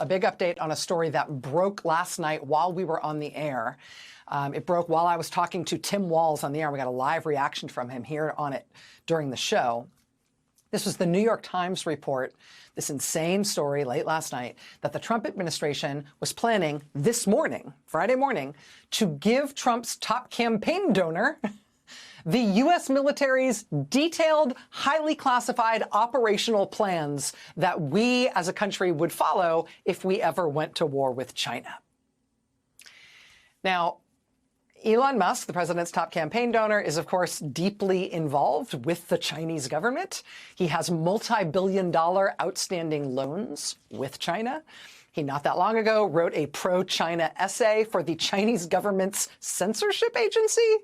a big update on a story that broke last night while we were on the air. It broke while I was talking to Tim Walz on the air. We got a live reaction from him here on it during the show. This was the New York Times report, this insane story late last night, that the Trump administration was planning this morning, Friday morning, to give Trump's top campaign donor the U.S. military's detailed, highly classified operational plans that we as a country would follow if we ever went to war with China. Now, Elon Musk, the president's top campaign donor, is, of course, deeply involved with the Chinese government. He has multi-billion-dollar outstanding loans with China. He, not that long ago, wrote a pro-China essay for the Chinese government's censorship agency.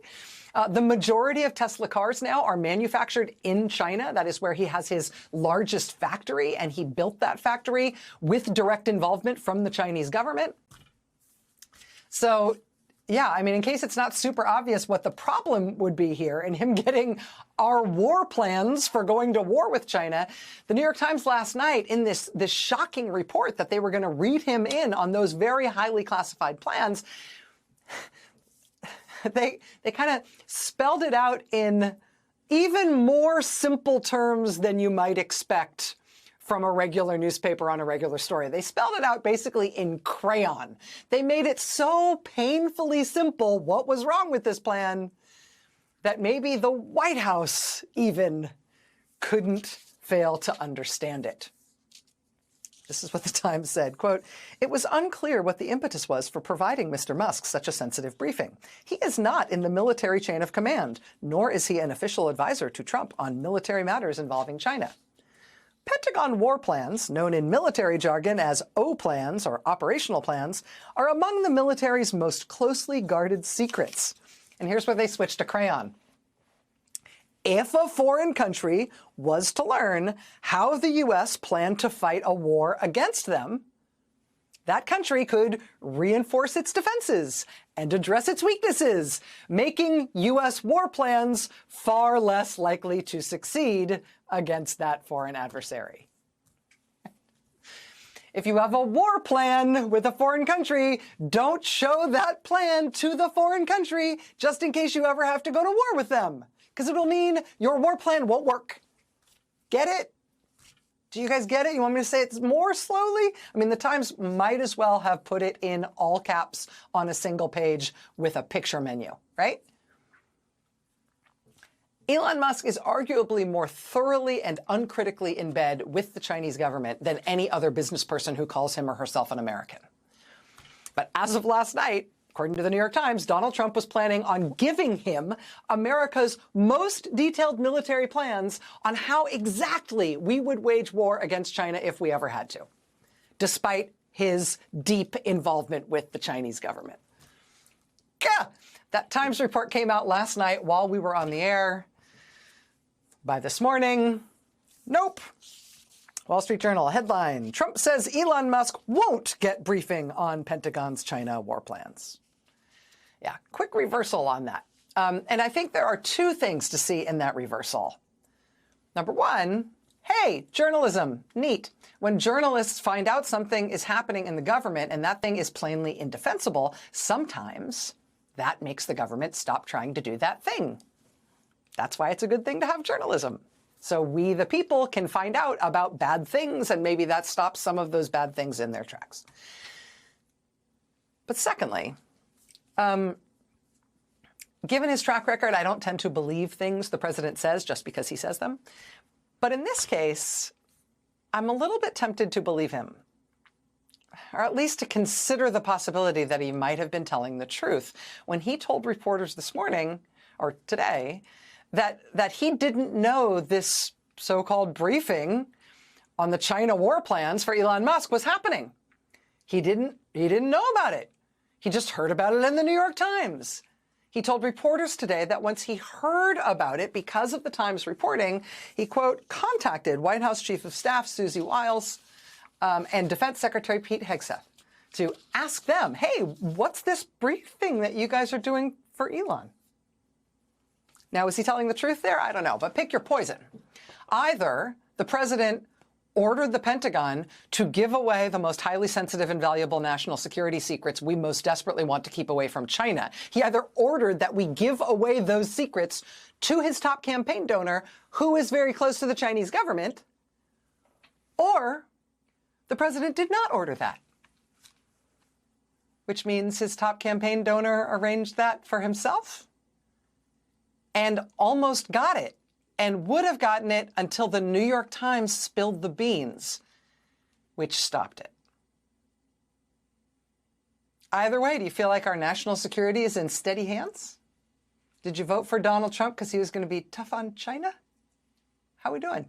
The majority of Tesla cars now are manufactured in China. That is where he has his largest factory, and he built that factory with direct involvement from the Chinese government. So, yeah, I mean, in case it's not super obvious what the problem would be here in him getting our war plans for going to war with China, the New York Times last night, in this shocking report that they were going to read him in on those very highly classified plans, they kind of spelled it out in even more simple terms than you might expect from a regular newspaper on a regular story. They spelled it out basically in crayon. They made it so painfully simple what was wrong with this plan that maybe the White House even couldn't fail to understand it. This is what the Times said, quote, "It was unclear what the impetus was for providing Mr. Musk such a sensitive briefing. He is not in the military chain of command, nor is he an official advisor to Trump on military matters involving China. Pentagon war plans, known in military jargon as O plans or operational plans, are among the military's most closely guarded secrets." And here's where they switched to crayon. If a foreign country was to learn how the U.S. planned to fight a war against them, that country could reinforce its defenses and address its weaknesses, making U.S. war plans far less likely to succeed against that foreign adversary. If you have a war plan with a foreign country, don't show that plan to the foreign country just in case you ever have to go to war with them, because it'll mean your war plan won't work. Get it? Do you guys get it? You want me to say it more slowly? I mean, the Times might as well have put it in all caps on a single page with a picture menu, right? Elon Musk is arguably more thoroughly and uncritically in bed with the Chinese government than any other business person who calls him or herself an American. But as of last night, according to the New York Times, Donald Trump was planning on giving him America's most detailed military plans on how exactly we would wage war against China if we ever had to, despite his deep involvement with the Chinese government. Gah! That Times report came out last night while we were on the air. By this morning, nope. Wall Street Journal headline, Trump says Elon Musk won't get briefing on Pentagon's China war plans. Yeah, quick reversal on that. And I think there are two things to see in that reversal. Number one, hey, journalism, neat. When journalists find out something is happening in the government and that thing is plainly indefensible, sometimes that makes the government stop trying to do that thing. That's why it's a good thing to have journalism. So we, the people, can find out about bad things, and maybe that stops some of those bad things in their tracks. But secondly, given his track record, I don't tend to believe things the president says just because he says them. But in this case, I'm a little bit tempted to believe him, or at least to consider the possibility that he might have been telling the truth when he told reporters this morning, or today, that he didn't know this so-called briefing on the China war plans for Elon Musk was happening. He didn't know about it. He just heard about it in the New York Times. He told reporters today that once he heard about it because of the Times reporting, he, quote, contacted White House Chief of Staff Susie Wiles and Defense Secretary Pete Hegseth to ask them, hey, what's this briefing that you guys are doing for Elon? Now, is he telling the truth there? I don't know, but pick your poison. Either the president ordered the Pentagon to give away the most highly sensitive and valuable national security secrets we most desperately want to keep away from China. He either ordered that we give away those secrets to his top campaign donor, who is very close to the Chinese government, or the president did not order that, which means his top campaign donor arranged that for himself and almost got it, and would have gotten it until the New York Times spilled the beans, which stopped it. Either way, do you feel like our national security is in steady hands? Did you vote for Donald Trump because he was going to be tough on China? How are we doing?